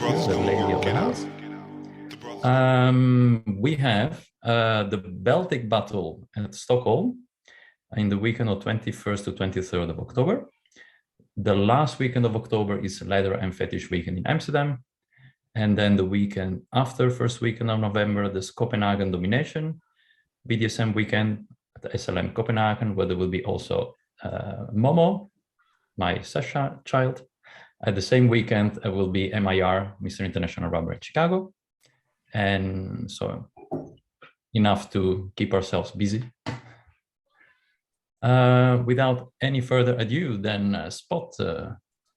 you, the lady of the house. We have the Baltic Battle at Stockholm in the weekend of 21st to 23rd of October. The last weekend of October is Leather and Fetish Weekend in Amsterdam. And then the weekend after, first weekend of November, this Copenhagen Domination BDSM weekend at the SLM Copenhagen, where there will be also Momo, my Sasha child. At the same weekend, it will be MIR, Mr. International Rubber at Chicago. And so enough to keep ourselves busy. Without any further ado, then Spot,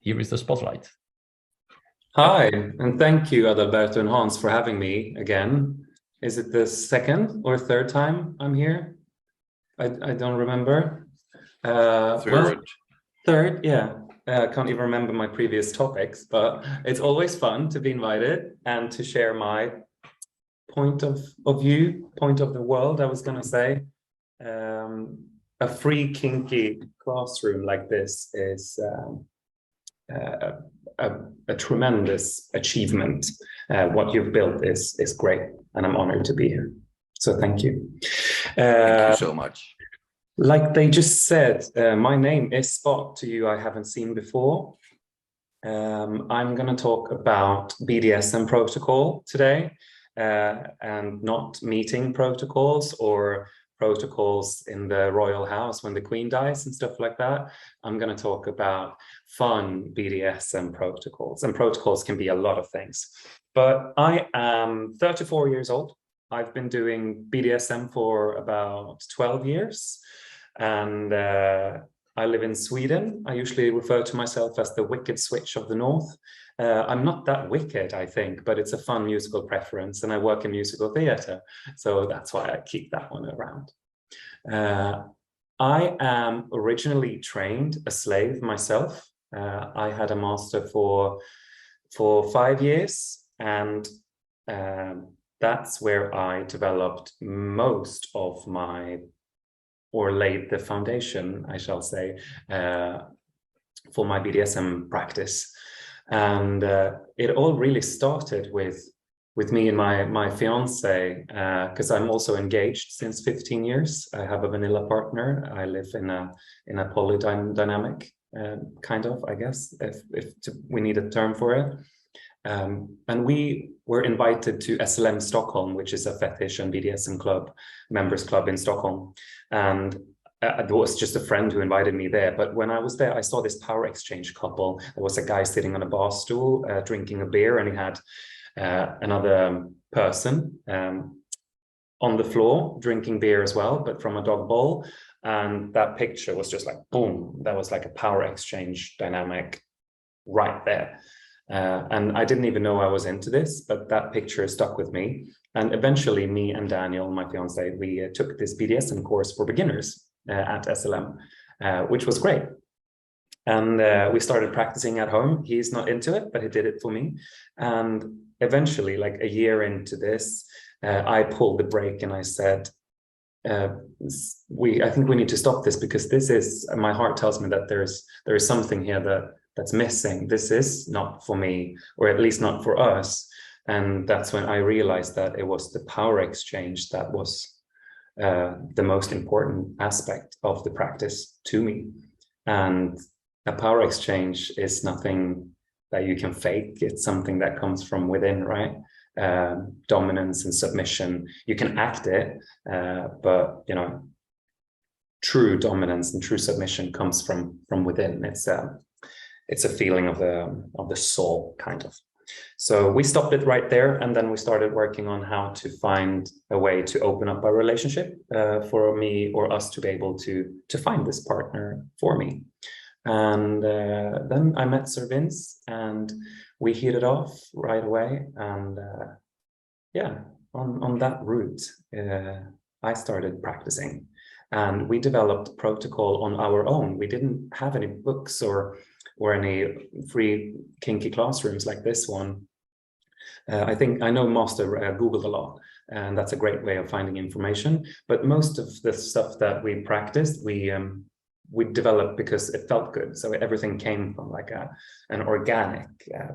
here is the spotlight. Hi, and thank you, Adalberto and Hans, for having me again. Is it the second or third time I'm here? I don't remember. Third. Well, third, yeah. I can't even remember my previous topics, but it's always fun to be invited and to share my point of view, point of the world, I was going to say. A free kinky classroom like this is a tremendous achievement. What you've built is great, and I'm honored to be here. So thank you. Thank you so much. Like they just said, my name is Spot, to you I haven't seen before. I'm going to talk about BDSM protocol today, and not meeting protocols or protocols in the royal house when the queen dies and stuff like that. I'm going to talk about fun BDSM protocols, and protocols can be a lot of things. But I am 34 years old. I've been doing BDSM for about 12 years, and I live in Sweden. I usually refer to myself as the Wicked Switch of the North. I'm not that wicked, I think, but it's a fun musical preference, and I work in musical theatre, so that's why I keep that one around. I am originally trained a slave myself. I had a master for 5 years, and that's where I developed most of my, or laid the foundation, I shall say, for my BDSM practice. And it all really started with me and my fiance, because I'm also engaged since 15 years. I have a vanilla partner. I live in a polydynamic kind of, I guess, if we need a term for it. And we were invited to SLM Stockholm, which is a fetish and BDSM club, members club in Stockholm. And it was just a friend who invited me there. But when I was there, I saw this power exchange couple. There was a guy sitting on a bar stool, drinking a beer, and he had another person on the floor drinking beer as well, but from a dog bowl. And that picture was just like, boom, that was like a power exchange dynamic right there. And I didn't even know I was into this, but that picture stuck with me. And eventually me and Daniel, my fiance, we took this BDSM course for beginners at SLM, which was great. And we started practicing at home. He's not into it, but he did it for me. And eventually, like a year into this, I pulled the brake and I said, I think we need to stop this, because this is, my heart tells me that there is something here that's missing. This is not for me, or at least not for us. And that's when I realized that it was the power exchange that was the most important aspect of the practice to me. And a power exchange is nothing that you can fake. It's something that comes from within, right? Dominance and submission, you can act it, but you know, true dominance and true submission comes from within. It's a feeling of the soul, kind of. So we stopped it right there, and then we started working on how to find a way to open up our relationship for me or us to be able to find this partner for me. And then I met Sir Vince, and we hit it off right away. And yeah, on that route, I started practicing, and we developed protocol on our own. We didn't have any books or any free kinky classrooms like this one. I know Master Googled a lot, and that's a great way of finding information. But most of the stuff that we practiced, we we developed because it felt good. So everything came from like an organic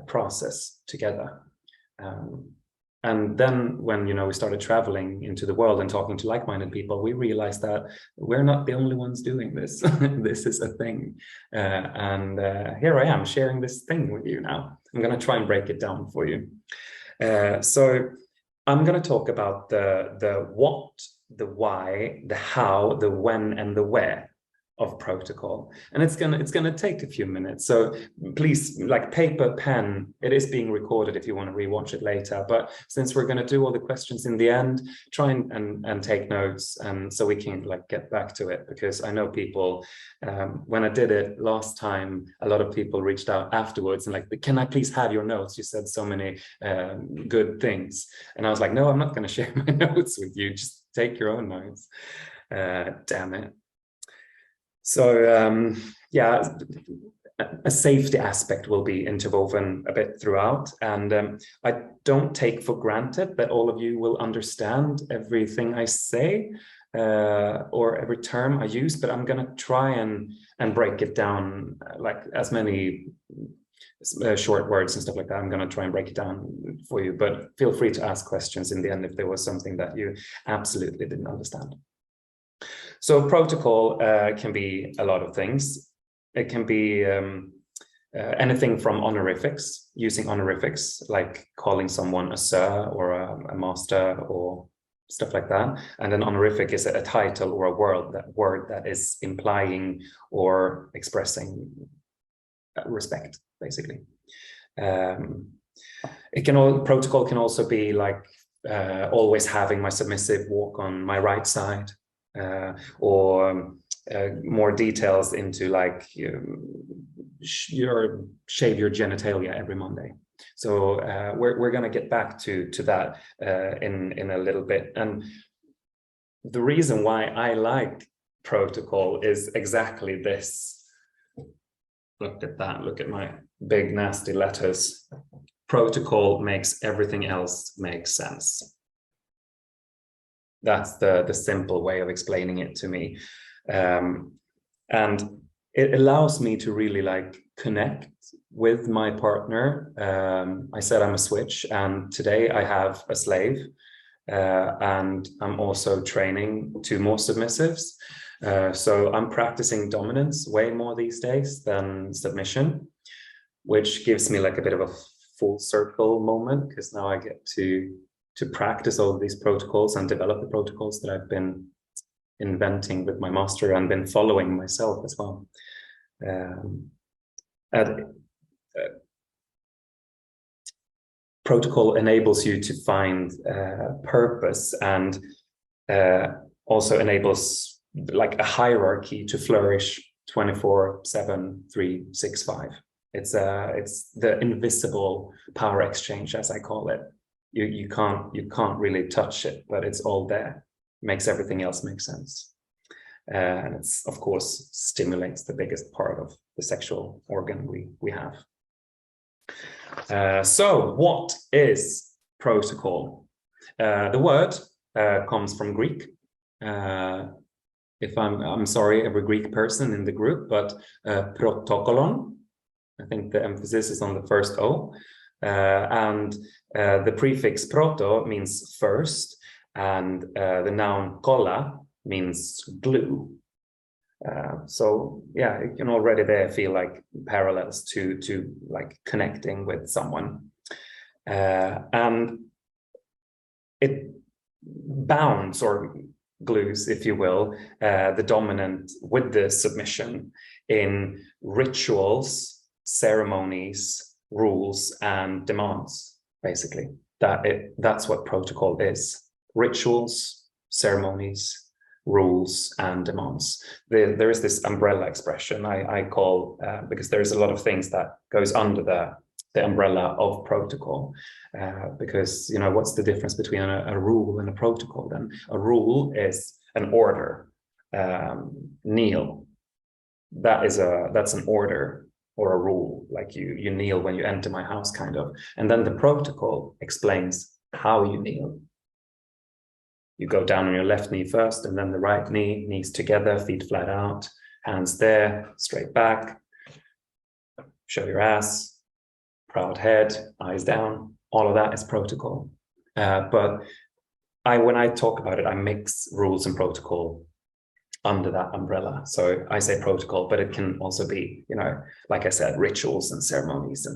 process together. And then when, you know, we started traveling into the world and talking to like-minded people, we realized that we're not the only ones doing this. This is a thing. And here I am sharing this thing with you now. I'm going to try and break it down for you. So I'm going to talk about the what, the why, the how, the when, and the where of protocol. And it's gonna take a few minutes. So please, like paper, pen, it is being recorded if you want to rewatch it later. But since we're going to do all the questions in the end, try and take notes, and so we can like get back to it, because I know people, when I did it last time, a lot of people reached out afterwards and like, can I please have your notes? You said so many good things. And I was like, no, I'm not going to share my notes with you. Just take your own notes. Damn it. So yeah, a safety aspect will be interwoven a bit throughout, and I don't take for granted that all of you will understand everything I say or every term I use, but I'm going to try and break it down, like as many short words and stuff like that. I'm going to try and break it down for you, but feel free to ask questions in the end if there was something that you absolutely didn't understand. So protocol can be a lot of things. It can be anything from honorifics, using honorifics, like calling someone a sir or a master or stuff like that. And an honorific is a title or a word that is implying or expressing respect, basically. Protocol can also be like always having my submissive walk on my right side. Or more details into like shave your genitalia every Monday. So we're going to get back to that in a little bit. And the reason why I like protocol is exactly this. Look at that. Look at my big nasty letters. Protocol makes everything else make sense. That's the simple way of explaining it to me. And it allows me to really like connect with my partner. I said I'm a switch, and today I have a slave, and I'm also training 2 more submissives. So I'm practicing dominance way more these days than submission, which gives me like a bit of a full circle moment, because now I get to practice all of these protocols and develop the protocols that I've been inventing with my master and been following myself as well. Protocol enables you to find purpose, and also enables like a hierarchy to flourish 24/7, 365. It's the invisible power exchange, as I call it. You can't really touch it, but it's all there. Makes everything else make sense. And it's, of course, stimulates the biggest part of the sexual organ we have. So what is protocol? The word comes from Greek. If I'm sorry, every Greek person in the group, but protokolon, I think the emphasis is on the first O. And the prefix proto means first, and the noun kolla means glue. So yeah, you can already there feel like parallels to like connecting with someone. And it bounds or glues, if you will, the dominant with the submission in rituals, ceremonies, rules, and demands, basically. That's what protocol is. Rituals, ceremonies, rules, and demands. There is this umbrella expression I call, because there's a lot of things that goes under the umbrella of protocol, because, you know, what's the difference between a rule and a protocol then? A rule is an order. Kneel, that's an order or a rule, like you kneel when you enter my house, kind of. And then the protocol explains how you kneel. You go down on your left knee first, and then the right knee, knees together, feet flat out, Hands there, straight back, show your ass, proud head, eyes down, all of that is protocol. But when I talk about it, I mix rules and protocol under that umbrella. So I say protocol, but it can also be, you know, like I said, rituals and ceremonies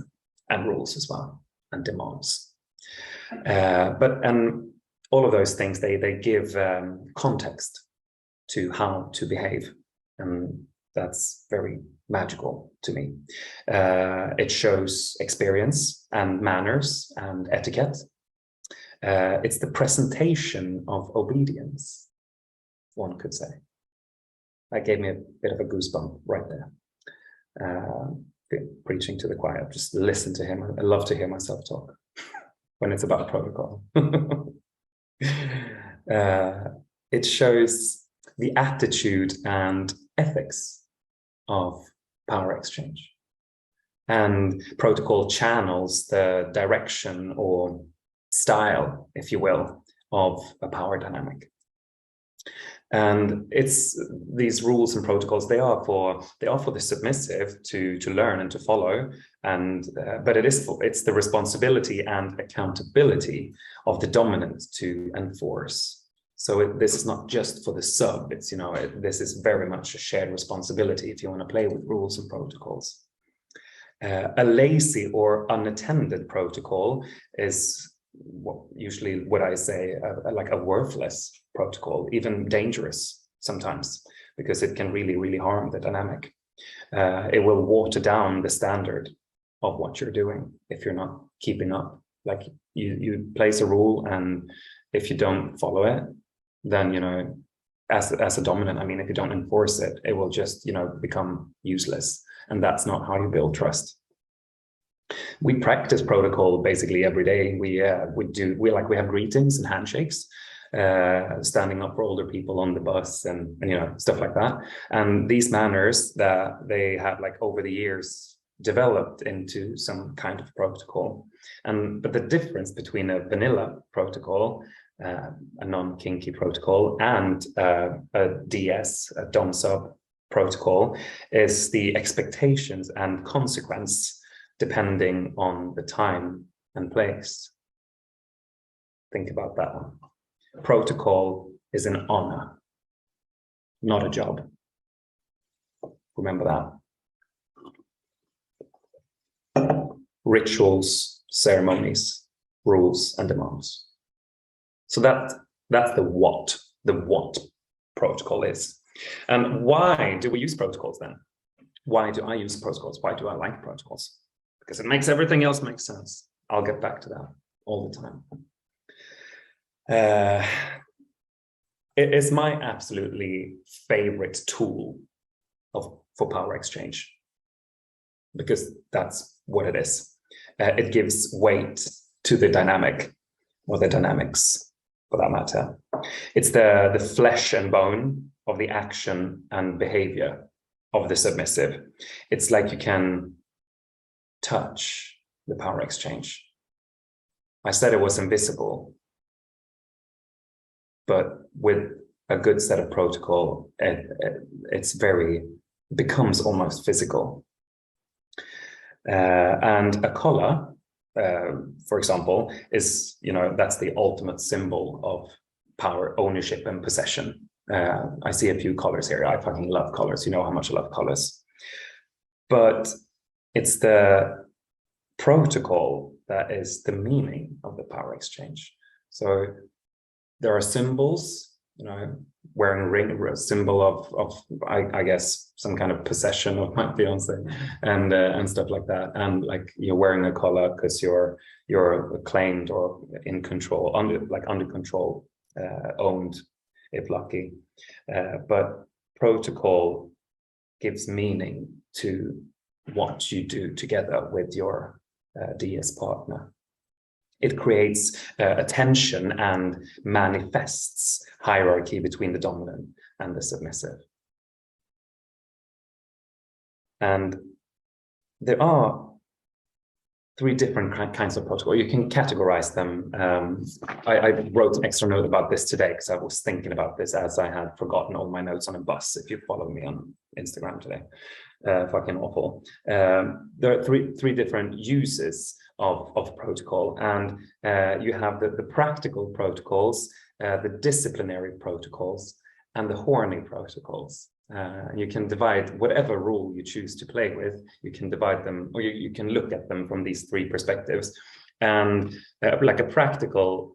and rules as well, and demands. And all of those things, they give context to how to behave. And that's very magical to me. It shows experience and manners and etiquette. It's the presentation of obedience, one could say. That gave me a bit of a goosebump right there. Preaching to the choir, just listen to him. I love to hear myself talk when it's about protocol. It shows the attitude and ethics of power exchange. And protocol channels the direction or style, if you will, of a power dynamic. And it's these rules and protocols, they are for the submissive to learn and to follow, and but it's the responsibility and accountability of the dominant to enforce. So this is not just for the sub, it's, you know, this is very much a shared responsibility if you want to play with rules and protocols. A lazy or unattended protocol is usually what I say, like a worthless protocol, even dangerous sometimes, because it can really, really harm the dynamic. It will water down the standard of what you're doing if you're not keeping up. Like you place a rule, and if you don't follow it, then, you know, as a dominant, I mean, if you don't enforce it, it will just, you know, become useless. And that's not how you build trust. We practice protocol basically every day. We have greetings and handshakes, standing up for older people on the bus, and you know, stuff like that. And these manners that they have, like, over the years developed into some kind of protocol. But the difference between a vanilla protocol, a non-kinky protocol, and a DS, a dom-sub protocol, is the expectations and consequence depending on the time and place. Think about that one. Protocol is an honor, not a job. Remember that. Rituals, ceremonies, rules, and demands. So that's the what protocol is. And why do we use protocols then? Why do I use protocols? Why do I like protocols? Because it makes everything else make sense. I'll get back to that all the time. It is my absolutely favorite tool for power exchange, because that's what it is. It gives weight to the dynamic, or the dynamics for that matter. It's the flesh and bone of the action and behavior of the submissive. It's like you can touch the power exchange. I said it was invisible, but with a good set of protocol, it becomes almost physical. And a collar, for example, is, you know, that's the ultimate symbol of power, ownership, and possession. I see a few collars here. I fucking love collars. You know how much I love collars. But it's the protocol that is the meaning of the power exchange. So there are symbols, you know, wearing a ring, a symbol of I guess some kind of possession of my fiance, and stuff like that. And like, you're wearing a collar because you're claimed or in control, under control, owned, if lucky. But protocol gives meaning to what you do together with your DS partner. It creates a tension and manifests hierarchy between the dominant and the submissive. And there are three different kinds of protocol. You can categorize them. I wrote an extra note about this today because I was thinking about this as I had forgotten all my notes on a bus. If you follow me on Instagram today, fucking awful. There are three different uses of protocol, and you have the practical protocols, the disciplinary protocols, and the horny protocols. You can divide whatever rule you choose to play with, you can divide them, or you can look at them from these three perspectives. And like a practical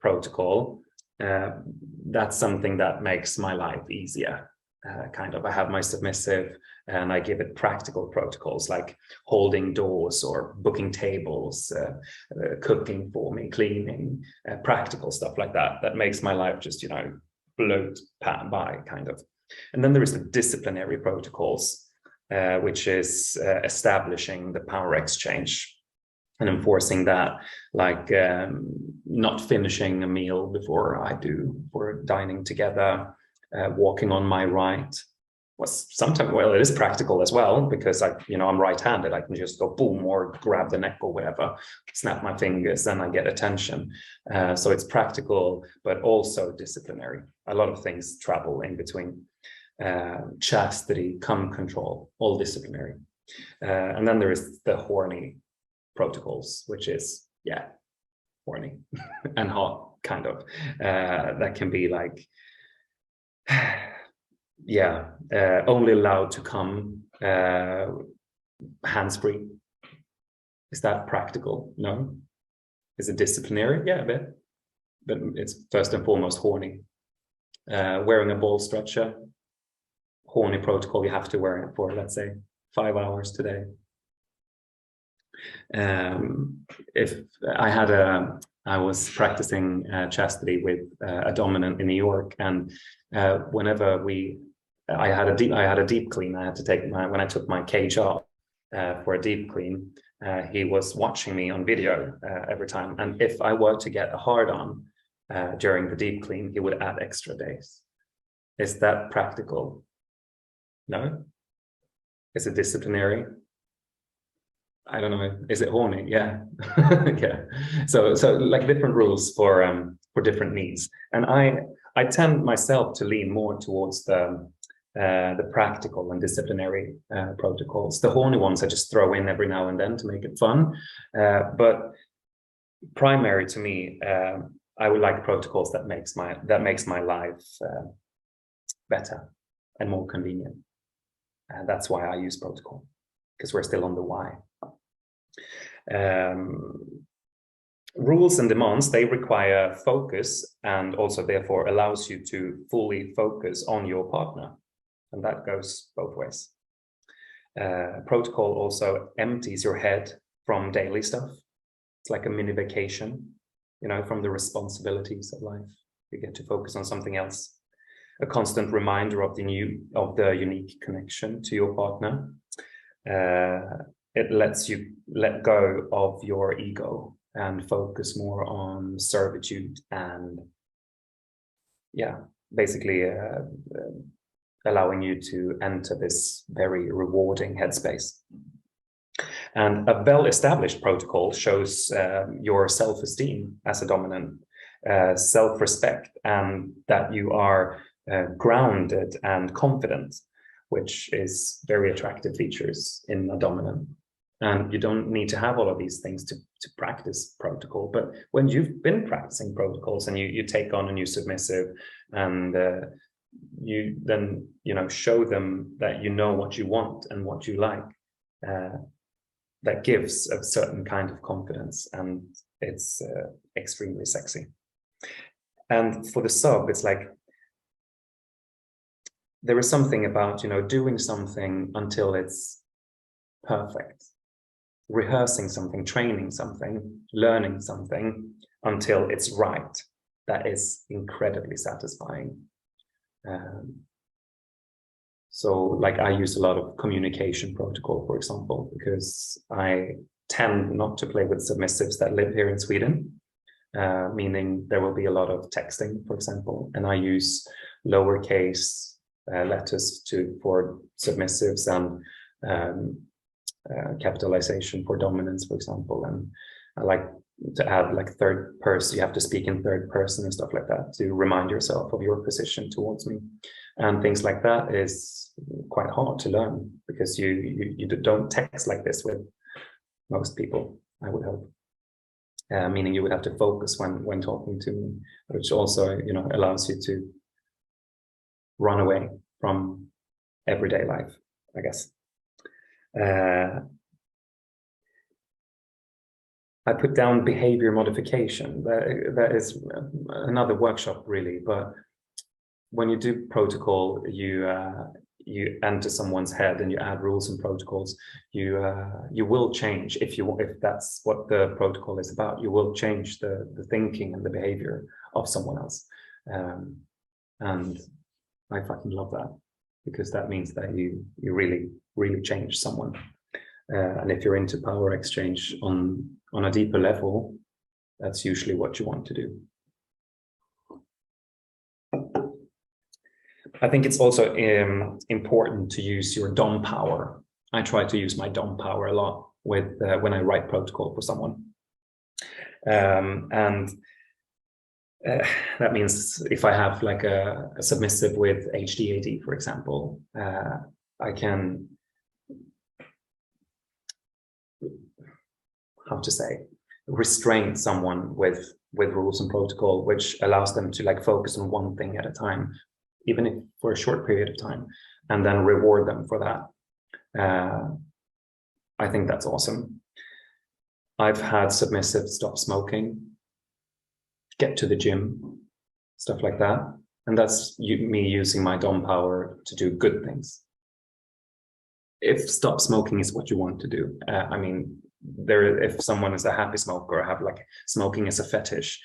protocol, that's something that makes my life easier. Kind of, I have my submissive and I give it practical protocols like holding doors or booking tables, cooking for me, cleaning, practical stuff like that. That makes my life just, float by, kind of. And then there is the disciplinary protocols, which is establishing the power exchange and enforcing that, like not finishing a meal before I do, for dining together, walking on my right. Sometimes, well, it is practical as well, because I'm right-handed. I can just go boom, or grab the neck or whatever, snap my fingers, then I get attention. So it's practical, but also disciplinary. A lot of things travel in between. Chastity, cum control, all disciplinary. And then there is the horny protocols, which is, horny and hot, kind of. That can be like, only allowed to come hands-free. Is that practical? No. Is it disciplinary? Yeah, a bit. But it's first and foremost horny. Wearing a ball stretcher, horny protocol. You have to wear it for, let's say, 5 hours today. If I was practicing chastity with a dominant in New York, and whenever I had a deep clean. I had to take when I took my cage off for a deep clean. He was watching me on video every time, and if I were to get a hard on during the deep clean, he would add extra days. Is that practical? No. Is it disciplinary? I don't know. Is it horny? Yeah. Yeah. So like different rules for different needs. And I tend myself to lean more towards the practical and disciplinary protocols. The horny ones I just throw in every now and then to make it fun. But primary to me, I would like protocols that makes my life better and more convenient. And that's why I use protocol, because we're still on the why. Rules and demands, they require focus, and also therefore allows you to fully focus on your partner. And that goes both ways. Protocol also empties your head from daily stuff. It's like a mini vacation, from the responsibilities of life. You get to focus on something else. A constant reminder of the unique connection to your partner. It lets you let go of your ego and focus more on servitude and, basically allowing you to enter this very rewarding headspace. And a well-established protocol shows your self-esteem as a dominant, self-respect, and that you are grounded and confident, which is very attractive features in a dominant. And you don't need to have all of these things to practice protocol. But when you've been practicing protocols and you take on a new submissive, and you then show them that you know what you want and what you like, that gives a certain kind of confidence, and it's extremely sexy. And for the sub, it's like there is something about doing something until it's perfect. Rehearsing something, training something, learning something until it's right. That is incredibly satisfying. So like I use a lot of communication protocol, for example, because I tend not to play with submissives that live here in Sweden, meaning there will be a lot of texting, for example, and I use lowercase letters for submissives, and capitalization for dominance, for example. And I like to add like third person. You have to speak in third person and stuff like that to remind yourself of your position towards me. And things like that is quite hard to learn because you don't text like this with most people, I would hope. Meaning you would have to focus when talking to me, which also, you know, allows you to run away from everyday life, I guess. I put down behavior modification. That is another workshop, really. But when you do protocol, you enter someone's head and you add rules and protocols. You will change if that's what the protocol is about. You will change the thinking and the behavior of someone else, and I fucking love that, because that means that you really change someone. And if you're into power exchange on a deeper level, that's usually what you want to do. I think it's also important to use your Dom power. I try to use my Dom power a lot with when I write protocol for someone. That means if I have like a submissive with HDAD, for example, I can, how to say, restrain someone with rules and protocol, which allows them to like focus on one thing at a time, even if for a short period of time, and then reward them for that. I think that's awesome. I've had submissive stop smoking, get to the gym, stuff like that. And that's me using my Dom power to do good things. If stop smoking is what you want to do, I mean, if someone is a happy smoker or have like smoking as a fetish,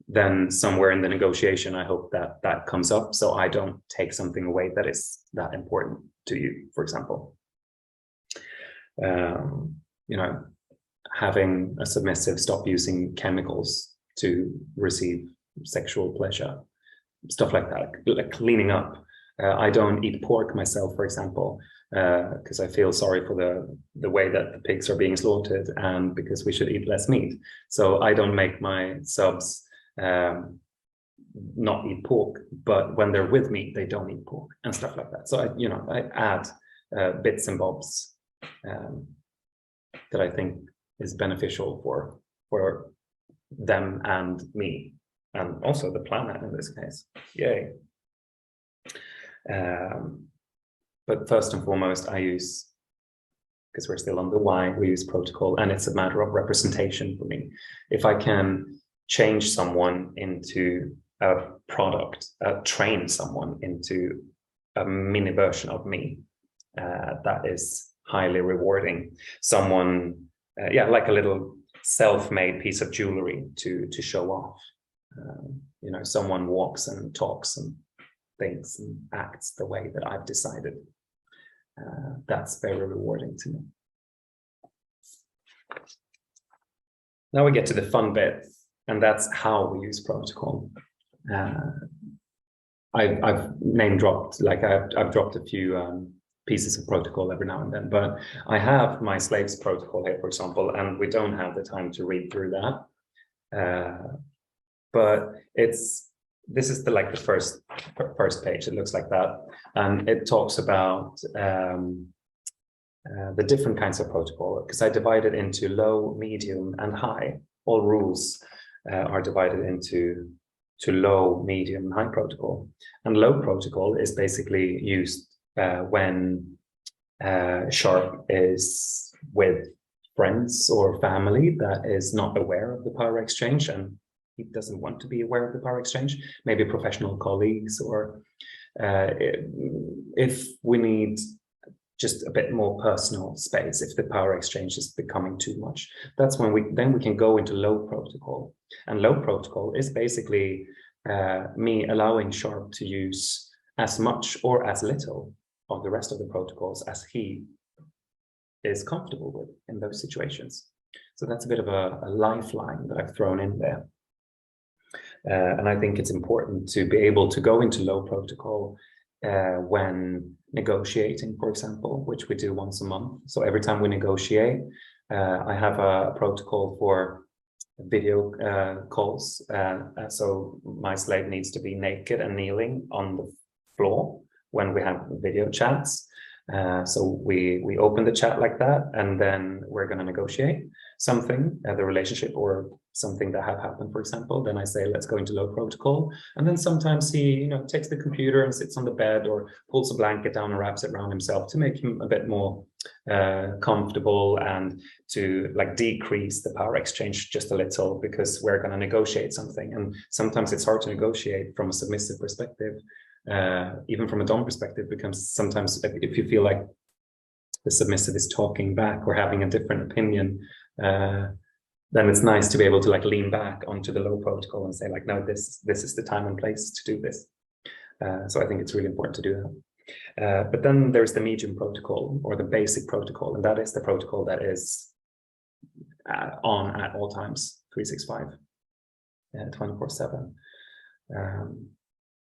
then somewhere in the negotiation, I hope that comes up, so I don't take something away that is that important to you, for example. You know, having a submissive stop using chemicals to receive sexual pleasure, stuff like that, like cleaning up. I don't eat pork myself, for example, because I feel sorry for the way that the pigs are being slaughtered, and because we should eat less meat. So I don't make my subs not eat pork, but when they're with me, they don't eat pork and stuff like that. So I add bits and bobs that I think is beneficial for them and me, and also the planet in this case. Yay. But first and foremost, I use, because we're still on the why, we use protocol, and it's a matter of representation for me. If I can change someone into a product, train someone into a mini version of me, that is highly rewarding. Someone, like a little self-made piece of jewelry to show off. You know, someone walks and talks and thinks and acts the way that I've decided. That's very rewarding to me. Now we get to the fun bit, and that's how we use protocol. I've name dropped, like I've dropped a few pieces of protocol every now and then, but I have my slaves protocol here, for example, and we don't have the time to read through that. But this is the first page. It looks like that, and it talks about the different kinds of protocol, because I divide it into low, medium, and high. All rules are divided into low, medium, and high protocol. And low protocol is basically used when Sharp is with friends or family that is not aware of the power exchange, and he doesn't want to be aware of the power exchange, maybe professional colleagues, or if we need just a bit more personal space, if the power exchange is becoming too much, that's when we can go into low protocol. And low protocol is basically me allowing Sharp to use as much or as little of the rest of the protocols as he is comfortable with in those situations. So that's a bit of a lifeline that I've thrown in there. And I think it's important to be able to go into low protocol when negotiating, for example, which we do once a month. So every time we negotiate, I have a protocol for video calls. So my slave needs to be naked and kneeling on the floor when we have video chats. So we open the chat like that, and then we're going to negotiate something, the relationship or something that have happened, for example. Then I say, let's go into low protocol. And then sometimes he, takes the computer and sits on the bed or pulls a blanket down and wraps it around himself to make him a bit more comfortable, and to like decrease the power exchange just a little, because we're going to negotiate something. And sometimes it's hard to negotiate from a submissive perspective. Even from a dom perspective, because sometimes if you feel like the submissive is talking back or having a different opinion, then it's nice to be able to like lean back onto the low protocol and say like, no, this is the time and place to do this. So I think it's really important to do that. But then there's the medium protocol, or the basic protocol, and that is the protocol that is on at all times, 365, 24/7.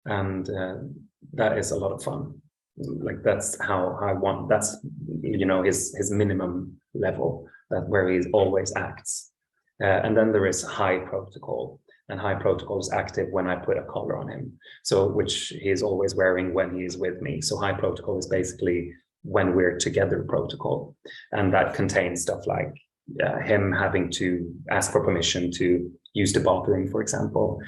And that is a lot of fun. Like that's how I want, that's, his minimum level, that where he always acts. And then there is high protocol, and high protocol is active when I put a collar on him. So which he is always wearing when he is with me. So high protocol is basically when we're together protocol. And that contains stuff like him having to ask for permission to use the bathroom, for example,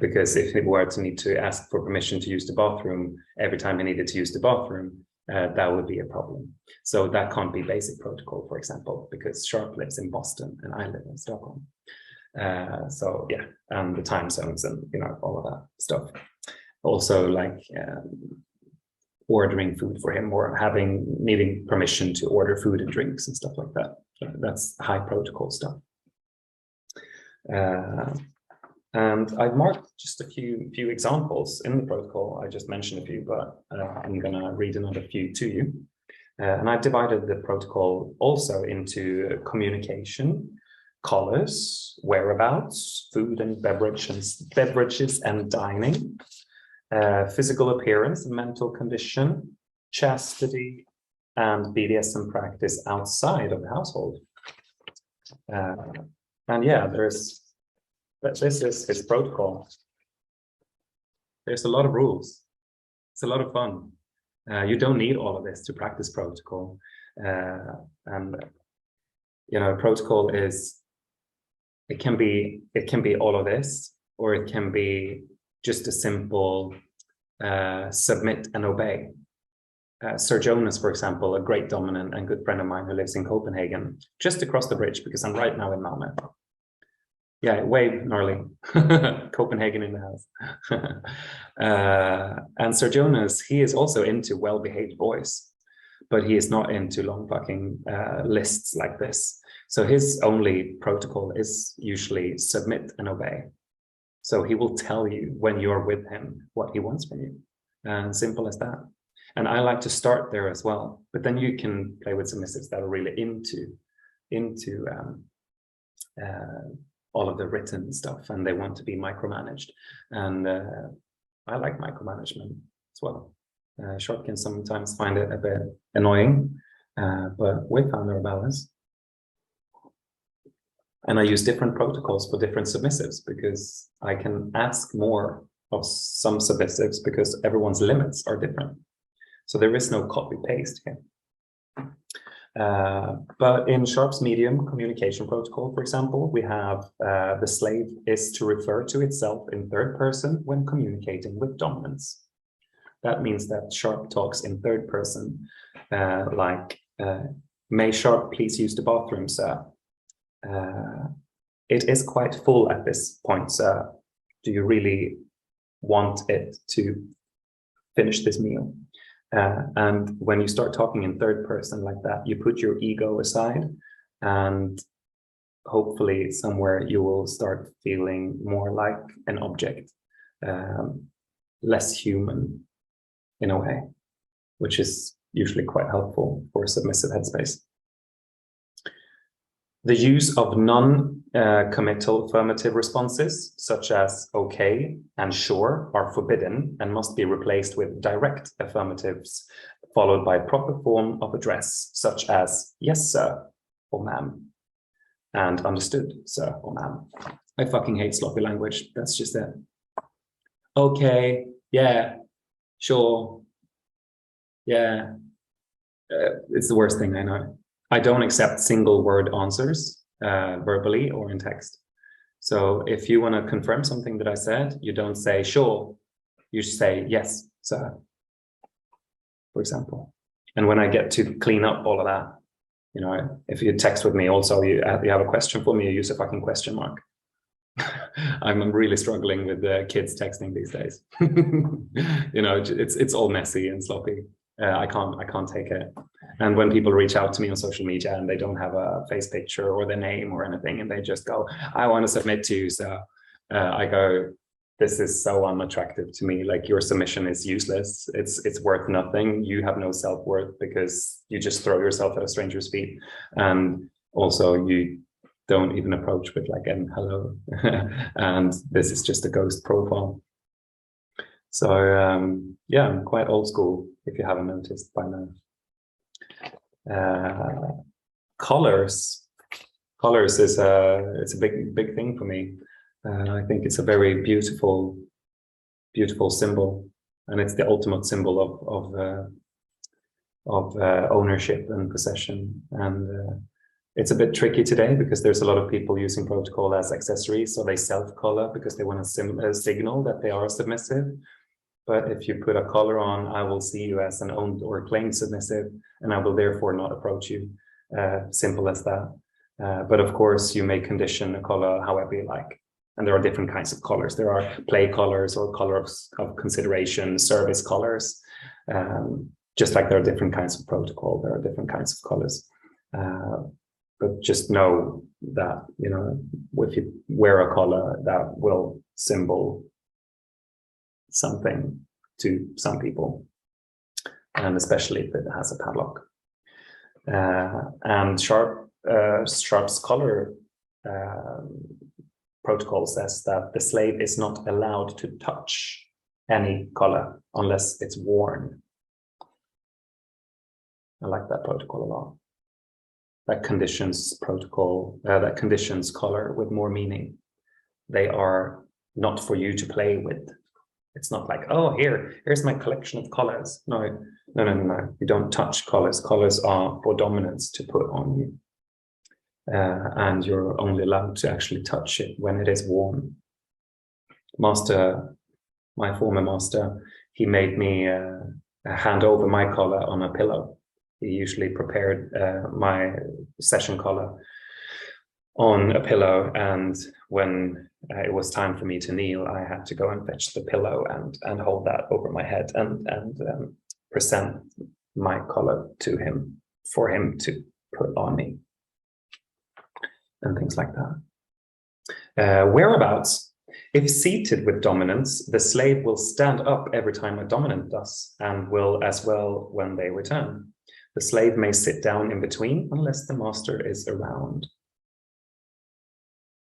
because if he were to need to ask for permission to use the bathroom every time he needed to use the bathroom, that would be a problem. So that can't be basic protocol, for example, because Sharp lives in Boston and I live in Stockholm. So yeah, and the time zones and all of that stuff. Also like ordering food for him, or needing permission to order food and drinks and stuff like that. That's high protocol stuff. And I've marked just a few examples in the protocol. I just mentioned a few, but I'm going to read another few to you. And I've divided the protocol also into communication, colors, whereabouts, food and beverages and dining, physical appearance, mental condition, chastity, and BDSM practice outside of the household. And yeah, this is his protocol. There's a lot of rules. It's a lot of fun. You don't need all of this to practice protocol. And protocol is, it can be all of this, or it can be just a simple submit and obey. Sir Jonas, for example, a great dominant and good friend of mine who lives in Copenhagen, just across the bridge, because I'm right now in Malmö. Yeah, wave, gnarly. Copenhagen in the house. And Sir Jonas, he is also into well-behaved boys, but he is not into long fucking lists like this. So his only protocol is usually submit and obey. So he will tell you when you're with him what he wants from you. And simple as that. And I like to start there as well. But then you can play with submissives that are really into all of the written stuff, and they want to be micromanaged. And I like micromanagement as well. Sharp can sometimes find it a bit annoying, but we found our balance. And I use different protocols for different submissives, because I can ask more of some submissives because everyone's limits are different. So there is no copy paste here. But in Sharp's medium communication protocol, for example, we have the slave is to refer to itself in third person when communicating with dominance. That means that Sharp talks in third person, like, may Sharp please use the bathroom, sir? It is quite full at this point, sir. Do you really want it to finish this meal? And when you start talking in third person like that, you put your ego aside, and hopefully somewhere you will start feeling more like an object, less human in a way, which is usually quite helpful for a submissive headspace. The use of committal affirmative responses, such as okay and sure, are forbidden and must be replaced with direct affirmatives, followed by proper form of address, such as yes, sir, or ma'am, and understood, sir or ma'am. I fucking hate sloppy language. That's just it. Okay, yeah, sure, yeah. It's the worst thing I know. I don't accept single word answers verbally or in text. So if you want to confirm something that I said, you don't say sure, you say yes, sir, for example. And when I get to clean up all of that, you know, if you text with me also, you have a question for me, you use a fucking question mark. I'm really struggling with the kids texting these days. You know, it's all messy and sloppy. I can't take it. And when people reach out to me on social media and they don't have a face picture or their name or anything, and they just go, I want to submit to you, so I go, this is so unattractive to me. Like, your submission is useless. It's worth nothing. You have no self-worth because you just throw yourself at a stranger's feet. And also you don't even approach with like an hello. And this is just a ghost profile. So yeah, I'm quite old school, if you haven't noticed by now. Colors is it's a big thing for me. I think it's a very beautiful symbol, and it's the ultimate symbol of ownership and possession. And it's a bit tricky today because there's a lot of people using protocol as accessories, so they self-color because they want to signal that they are submissive. But if you put a collar on, I will see you as an owned or claimed submissive, and I will therefore not approach you. Simple as that. But of course, you may condition a collar however you like. And there are different kinds of collars. There are play collars or collars of consideration, service collars. Just like there are different kinds of protocol, there are different kinds of collars. But just know that, you know, if you wear a collar, that will symbol something to some people, and especially if it has a padlock. And Sharp's collar protocol says that the slave is not allowed to touch any collar unless it's worn. I like that protocol a lot. That conditions protocol, that conditions collar with more meaning. They are not for you to play with. It's not like, oh, here's my collection of collars. No. You don't touch collars. Collars are for dominance to put on you. And you're only allowed to actually touch it when it is worn. My former master, he made me hand over my collar on a pillow. He usually prepared my session collar on a pillow, and when it was time for me to kneel, I had to go and fetch the pillow and hold that over my head and present my collar to him for him to put on me, and things like that. Whereabouts. If seated with dominance, the slave will stand up every time a dominant does, and will as well when they return. The slave may sit down in between unless the master is around.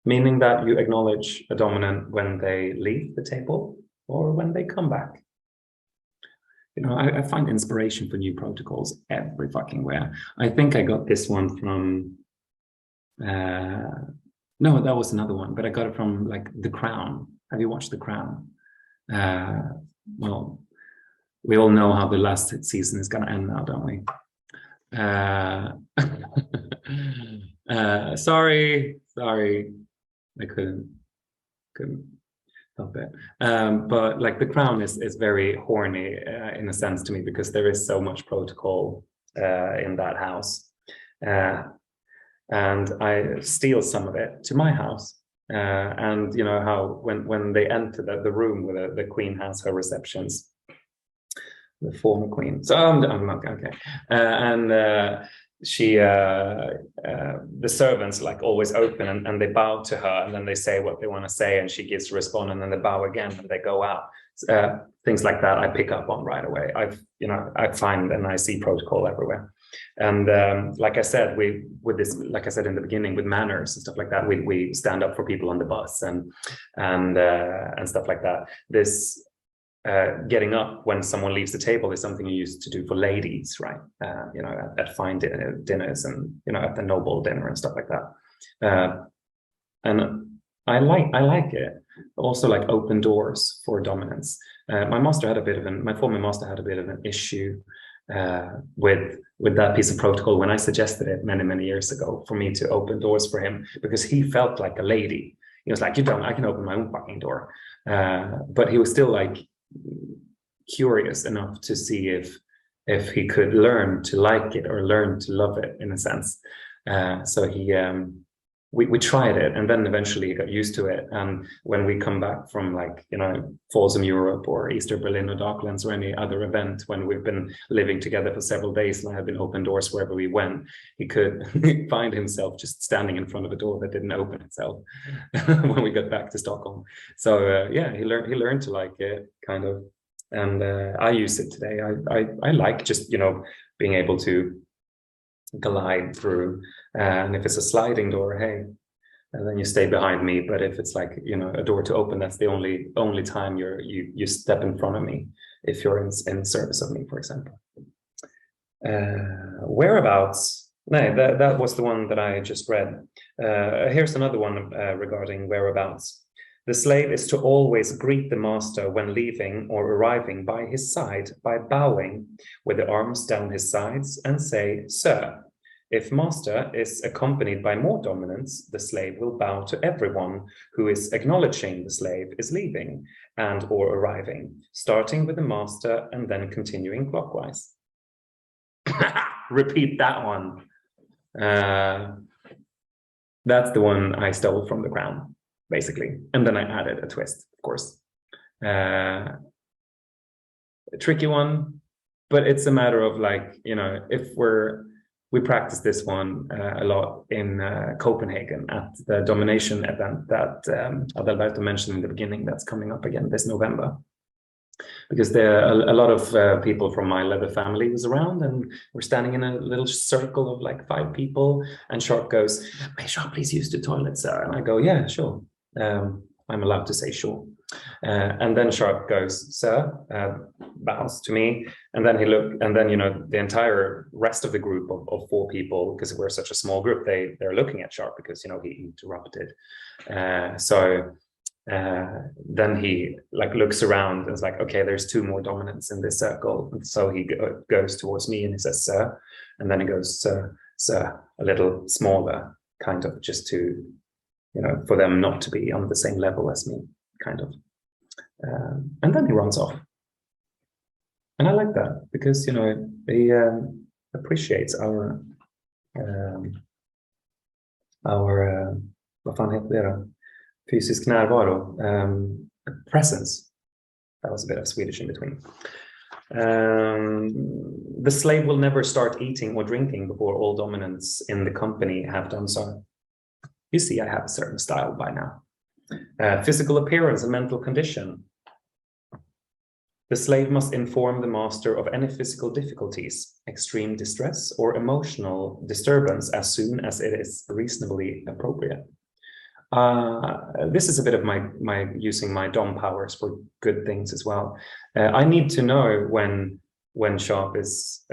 Meaning that you acknowledge a dominant when they leave the table or when they come back. You know, I find inspiration for new protocols every fucking where. I think I got this one from, no, that was another one, but I got it from like The Crown. Have you watched The Crown? Well, we all know how the last season is gonna end now, don't we? Sorry, I couldn't help it. But like The Crown is very horny in a sense to me, because there is so much protocol in that house. And I steal some of it to my house. And you know how when they enter the room where the queen has her receptions, the former queen. So I'm okay. And she, the servants like always open and they bow to her, and then they say what they want to say, and she gives a response, and then they bow again and they go out. Things like that I pick up on right away. I find and I see protocol everywhere. And like I said, like I said in the beginning, with manners and stuff like that, we stand up for people on the bus and stuff like that. This getting up when someone leaves the table is something you used to do for ladies, right? You know, at fine dinners and, you know, at the noble dinner and stuff like that. And I like it. Also, like open doors for dominance. My former master had a bit of an issue with that piece of protocol when I suggested it many years ago for me to open doors for him, because he felt like a lady. He was like, I can open my own fucking door. But he was still like curious enough to see if he could learn to like it or learn to love it, in a sense. So we tried it, and then eventually he got used to it. And when we come back from, like, you know, Folsom Europe or Easter Berlin or Darklands or any other event, when we've been living together for several days and I have been open doors wherever we went, he could find himself just standing in front of a door that didn't open itself when we got back to Stockholm. So yeah, he learned to like it, kind of. And I use it today. I like just, you know, being able to glide through, and if it's a sliding door, hey, and then you stay behind me. But if it's like, you know, a door to open, that's the only time you step in front of me, if you're in service of me, for example. Whereabouts. No, that was the one that I just read. Here's another one regarding whereabouts. The slave is to always greet the master when leaving or arriving by his side by bowing with the arms down his sides and say, "Sir." If master is accompanied by more dominants, the slave will bow to everyone who is acknowledging the slave is leaving and or arriving, starting with the master and then continuing clockwise. Repeat that one. That's the one I stole from the Crown, basically. And then I added a twist, of course. A tricky one, but it's a matter of, like, you know, if we practice this one a lot in Copenhagen at the domination event that Adalberto mentioned in the beginning, that's coming up again this November. Because there are a lot of people from my leather family was around, and we're standing in a little circle of like 5 people, and Sharp goes, "May Sharp please use the toilet, sir?" And I go, "Yeah, sure. I'm allowed to say sure." And then Sharp goes, "Sir," bows to me, and then and then, you know, the entire rest of the group of 4 people, because we're such a small group, they're looking at Sharp because, you know, he interrupted. Then he like looks around and is like, "Okay, there's 2 more dominants in this circle." And so he goes towards me and he says, "Sir," and then he goes, "Sir, sir," a little smaller, kind of, just to, you know, for them not to be on the same level as me, kind of. And then he runs off. And I like that because, you know, he appreciates our vad fan heter det då? Fysisk närvaro, presence. That was a bit of Swedish in between. The slave will never start eating or drinking before all dominants in the company have done so. You see, I have a certain style by now. Physical appearance and mental condition. The slave must inform the master of any physical difficulties, extreme distress, or emotional disturbance as soon as it is reasonably appropriate. This is a bit of my using my dom powers for good things as well. I need to know when Sharp is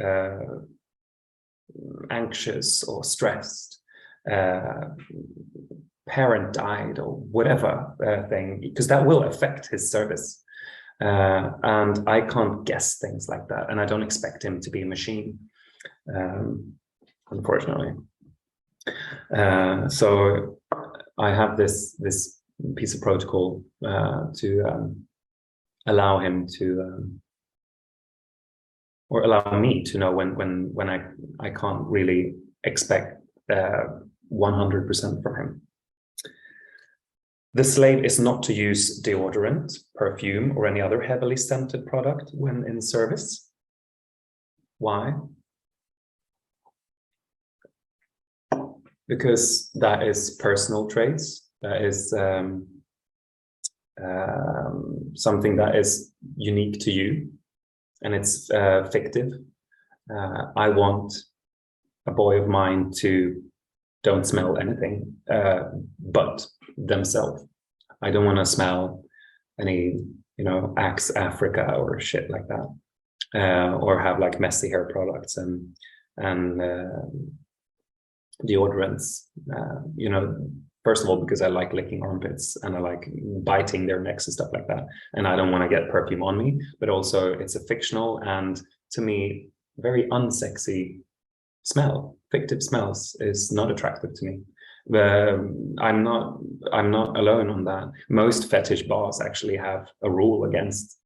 anxious or stressed, parent died or whatever thing, because that will affect his service. And I can't guess things like that, and I don't expect him to be a machine, unfortunately. So I have this piece of protocol to allow him to, or allow me to know when I can't really expect 100% from him. The slave is not to use deodorant, perfume, or any other heavily scented product when in service. Why? Because that is personal traits. That is something that is unique to you, and it's fictive. I want a boy of mine to don't smell anything but themselves. I don't want to smell any, Axe Africa or shit like that, or have like messy hair products and deodorants. First of all, because I like licking armpits and I like biting their necks and stuff like that, and I don't want to get perfume on me. But also, it's a fictional and, to me, very unsexy smell. Fictive smells is not attractive to me. I'm not alone on that. Most fetish bars actually have a rule against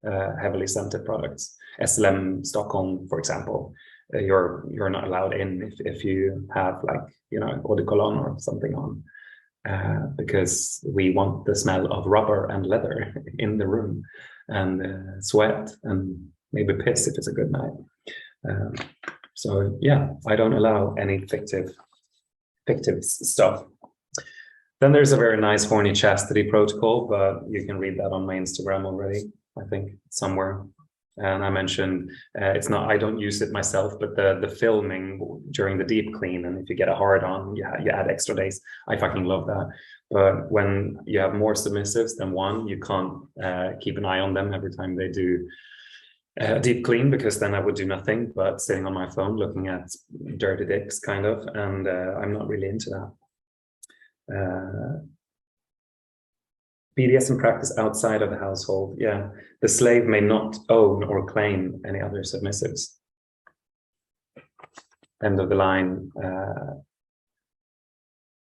heavily scented products. SLM Stockholm, for example, you're not allowed in if you have like eau de cologne or something on, because we want the smell of rubber and leather in the room, and sweat and maybe piss if it's a good night. So yeah, I don't allow any fictive stuff. Then there's a very nice horny chastity protocol, but you can read that on my Instagram already, I think, somewhere. And I mentioned it's not, I don't use it myself, but the filming during the deep clean, and if you get a hard on, you add extra days. I fucking love that. But when you have more submissives than one, you can't keep an eye on them every time they do deep clean, because then I would do nothing but sitting on my phone looking at dirty dicks, kind of, and I'm not really into that. BDSM practice outside of the household. Yeah, the slave may not own or claim any other submissives. End of the line.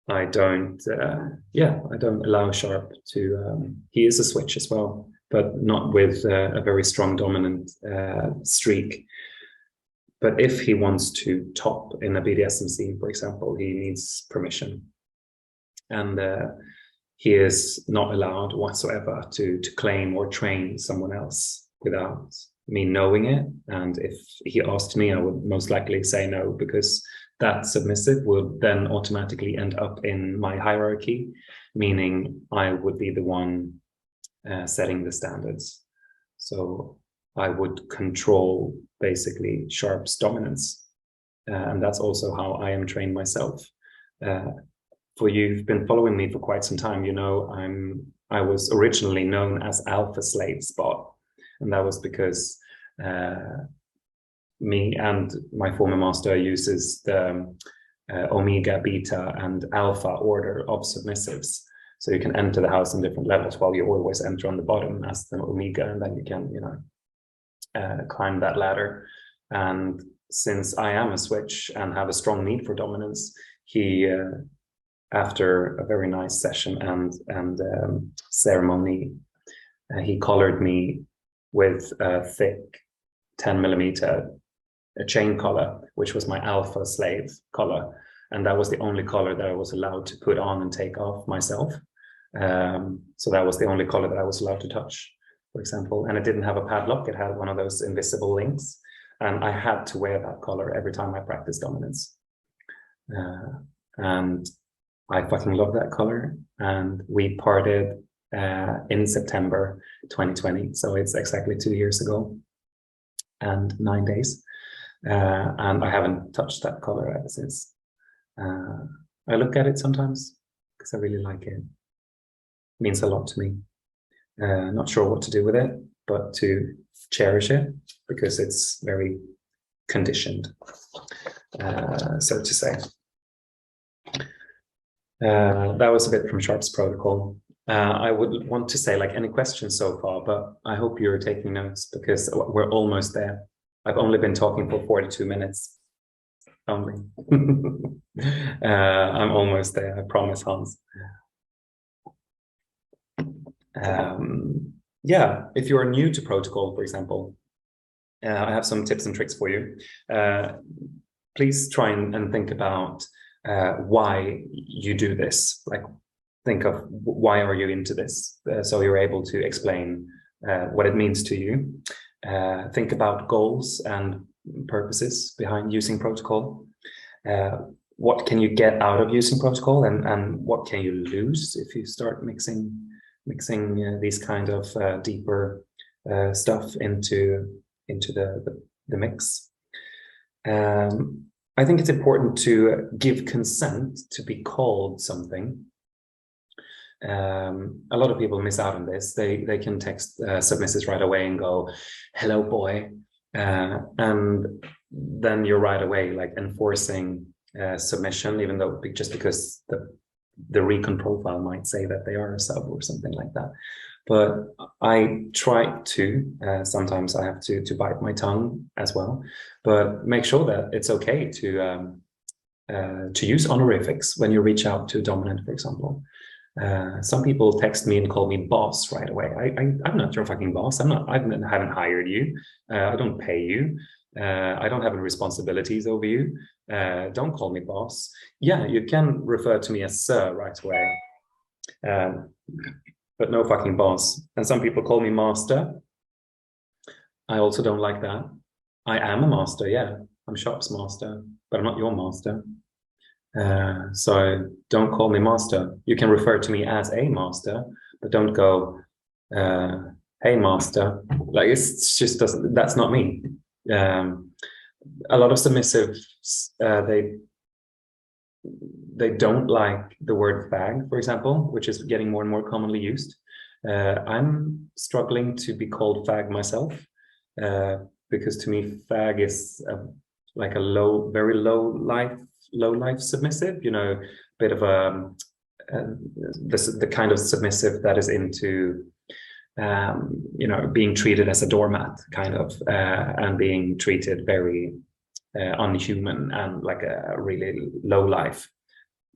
I don't allow Sharp to, he is a switch as well, but not with a very strong dominant streak. But if he wants to top in a BDSM scene, for example, he needs permission. And he is not allowed whatsoever to claim or train someone else without me knowing it. And if he asked me, I would most likely say no, because that submissive will then automatically end up in my hierarchy, meaning I would be the one setting the standards. So I would control basically Sharp's dominance. And that's also how I am trained myself. For you've been following me for quite some time, I was originally known as Alpha Slave Spot, and that was because me and my former master uses the Omega, Beta, and Alpha order of submissives. So you can enter the house in different levels, while you always enter on the bottom as the Omega, and then you can, climb that ladder. And since I am a switch and have a strong need for dominance, he after a very nice session and ceremony, he collared me with a thick 10mm chain collar, which was my Alpha Slave collar, and that was the only collar that I was allowed to put on and take off myself. So that was the only collar that I was allowed to touch, for example, and it didn't have a padlock. It had one of those invisible links, and I had to wear that collar every time I practiced dominance. And I fucking love that color, and we parted in September 2020, so it's exactly 2 years ago and 9 days, and I haven't touched that color ever since. I look at it sometimes because I really like it. It means a lot to me. Not sure what to do with it, but to cherish it because it's very conditioned, so to say. That was a bit from Sharp's protocol. I would want to say, like, any questions so far, but I hope you're taking notes because we're almost there. I've only been talking for 42 minutes. Only. I'm almost there, I promise, Hans. Yeah, if you're new to protocol, for example, I have some tips and tricks for you. Please try and think about why you do this. Like, think of why are you into this, so you're able to explain what it means to you. Think about goals and purposes behind using protocol. What can you get out of using protocol, and what can you lose if you start mixing these kind of deeper stuff into the mix. I think it's important to give consent to be called something. A lot of people miss out on this. They can text submissives right away and go, "Hello, boy," and then you're right away like enforcing submission, even though just because the recon profile might say that they are a sub or something like that. But I try to, sometimes I have to bite my tongue as well, but make sure that it's okay to use honorifics when you reach out to a dominant, for example. Some people text me and call me boss right away. I'm not your fucking boss. I haven't hired you. I don't pay you. I don't have any responsibilities over you. Don't call me boss. Yeah, you can refer to me as sir right away. But no fucking boss. And some people call me master. I also don't like that. I am a master, yeah. I'm shop's master, but I'm not your master. So don't call me master. You can refer to me as a master, but don't go, hey master. Like it's just that's not me. A lot of submissives, they don't like the word fag, for example, which is getting more and more commonly used. I'm struggling to be called fag myself, because to me, fag is like a very low life submissive, you know, a bit of the kind of submissive that is into, you know, being treated as a doormat, kind of, and being treated very unhuman and like a really low life.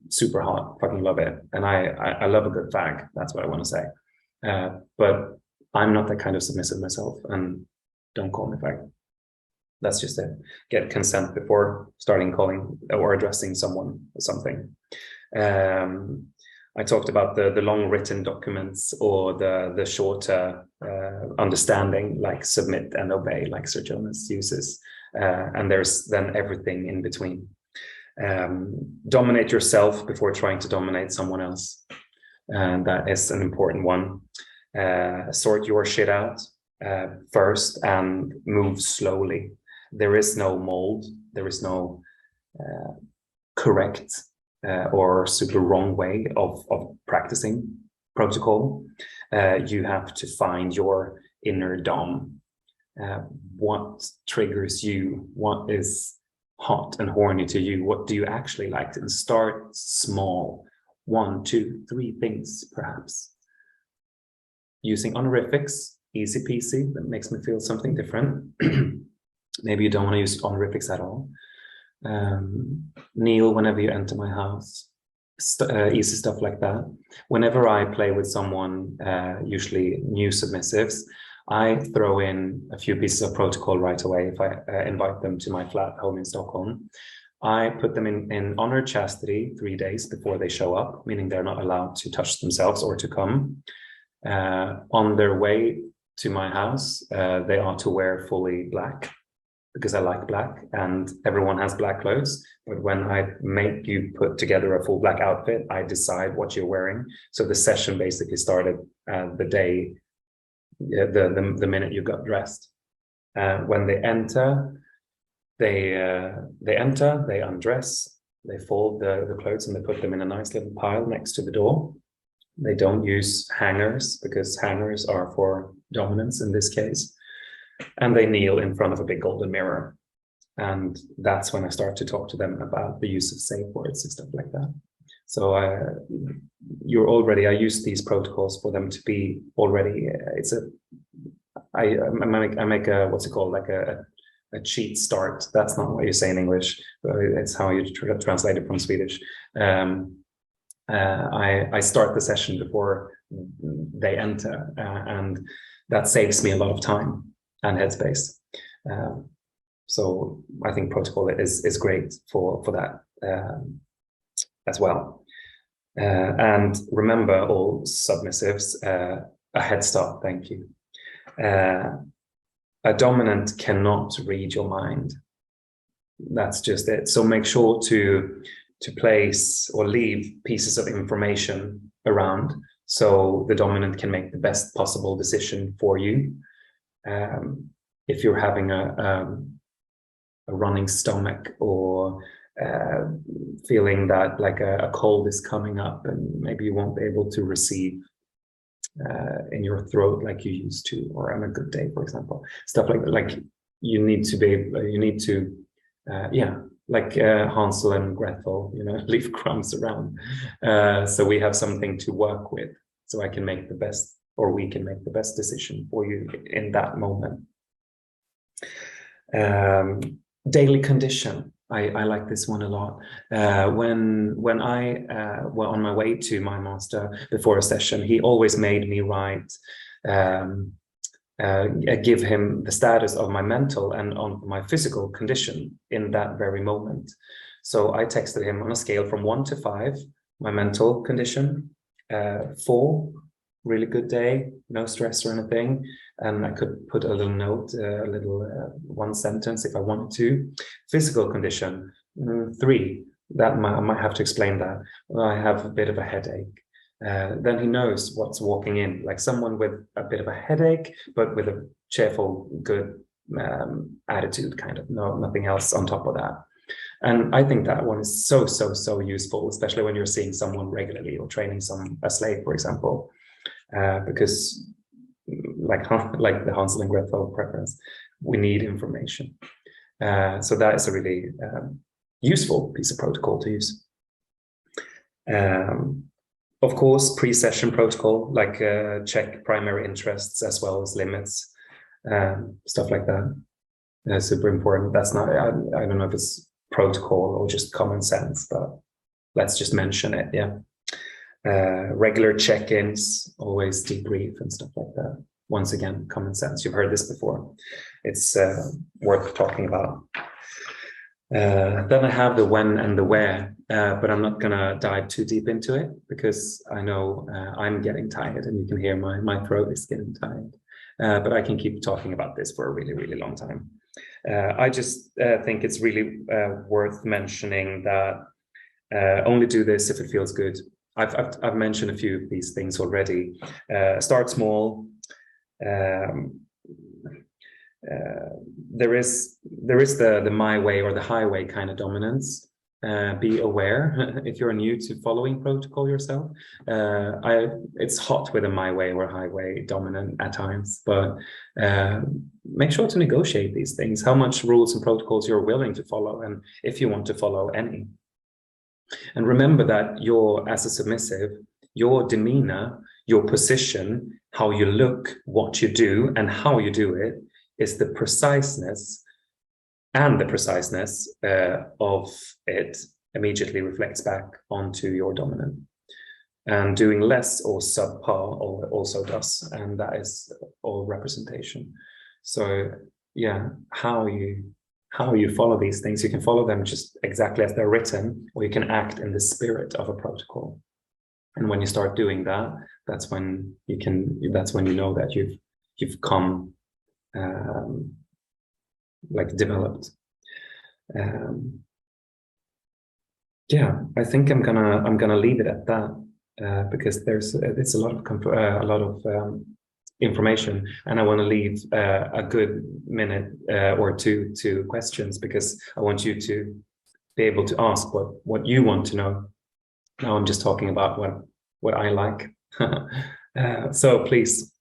Super hot, fucking love it. And I love a good fag, that's what I want to say. But I'm not that kind of submissive myself, and don't call me fag. That's just it. Get consent before starting calling or addressing someone or something. I talked about the long written documents or the shorter understanding, like submit and obey, like Sir Jonas uses. And there's then everything in between. Dominate yourself before trying to dominate someone else. And that is an important one. Sort your shit out first and move slowly. There is no mold. There is no correct or super wrong way of practicing protocol. You have to find your inner dom. What triggers you? What is hot and horny to you? What do you actually like? And start small. 1, 2, 3 things, perhaps. Using honorifics, easy peasy. That makes me feel something different. Maybe you don't want to use honorifics at all. Kneel whenever you enter my house. Easy stuff like that. Whenever I play with someone, usually new submissives, I throw in a few pieces of protocol right away if I invite them to my flat home in Stockholm. I put them in honor chastity 3 days before they show up, meaning they're not allowed to touch themselves or to come. On their way to my house, they are to wear fully black, because I like black and everyone has black clothes. But when I make you put together a full black outfit, I decide what you're wearing. So the session basically started the day, the minute you got dressed. When they enter, they undress, they fold the clothes and they put them in a nice little pile next to the door. They don't use hangers, because hangers are for dominance in this case. And they kneel in front of a big golden mirror. And that's when I start to talk to them about the use of safe words and stuff like that. So I use these protocols for them to be already, I make a, what's it called, like a cheat start. That's not what you say in English, but it's how you translate it from Swedish. I start the session before they enter, and that saves me a lot of time and headspace. So I think protocol is great for that as well. And remember, all submissives, a head start, thank you. A dominant cannot read your mind. That's just it. So make sure to place or leave pieces of information around so the dominant can make the best possible decision for you. If you're having running stomach, or feeling that like a cold is coming up and maybe you won't be able to receive in your throat like you used to, or on a good day, for example, stuff like that. Like you need to like Hansel and Gretel, leave crumbs around, so we have something to work with, so I can make the best, or we can make the best decision for you in that moment. Daily condition. I like this one a lot. When I were on my way to my master before a session, he always made me write, give him the status of my mental and on my physical condition in that very moment. So I texted him on a scale from 1 to 5, my mental condition, 4, really good day, no stress or anything. And I could put a little note, one sentence if I wanted to. Physical condition, 3. I might have to explain that. I have a bit of a headache. Then he knows what's walking in, like someone with a bit of a headache, but with a cheerful, good attitude, kind of. Nothing else on top of that. And I think that one is so useful, especially when you're seeing someone regularly or training a slave, for example, because like the Hansel and Gretel preference, we need information. So that is a really useful piece of protocol to use. Of course, pre-session protocol, like check primary interests as well as limits, stuff like that. Super important. That's not, I don't know if it's protocol or just common sense, but let's just mention it, yeah. Regular check-ins, always debrief and stuff like that. Once again, common sense. You've heard this before. It's worth talking about. Then I have the when and the where, but I'm not gonna dive too deep into it because I know I'm getting tired, and you can hear my throat is getting tired. But I can keep talking about this for a really long time. I just think it's really worth mentioning that only do this if it feels good. I've mentioned a few of these things already. Start small. There is the my way or the highway kind of dominance. Be aware if you're new to following protocol yourself. It's hot with a my way or highway dominant at times, but make sure to negotiate these things, how much rules and protocols you're willing to follow, and if you want to follow any. And remember that as a submissive, your demeanor, your position, how you look, what you do, and how you do it is the preciseness, and the preciseness of it immediately reflects back onto your dominant. And doing less or subpar also does, and that is all representation. So yeah, how you follow these things, you can follow them just exactly as they're written, or you can act in the spirit of a protocol. And when you start doing that, that's when you know that you've come like developed. Yeah, I think I'm gonna leave it at that because it's a lot of information, and I want to leave a good minute or two to questions, because I want you to be able to ask what you want to know. Now I'm just talking about what I like. So please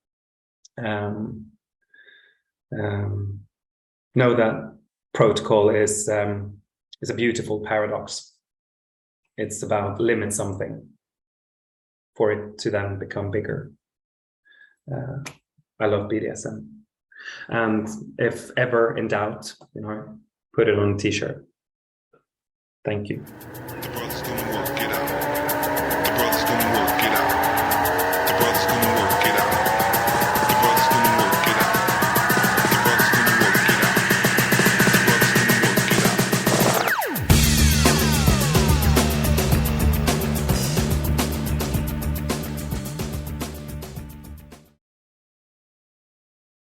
know that protocol is a beautiful paradox. It's about limit something for it to then become bigger. I love BDSM, and if ever in doubt, put it on a t-shirt. Thank you. The brother's gonna work it out.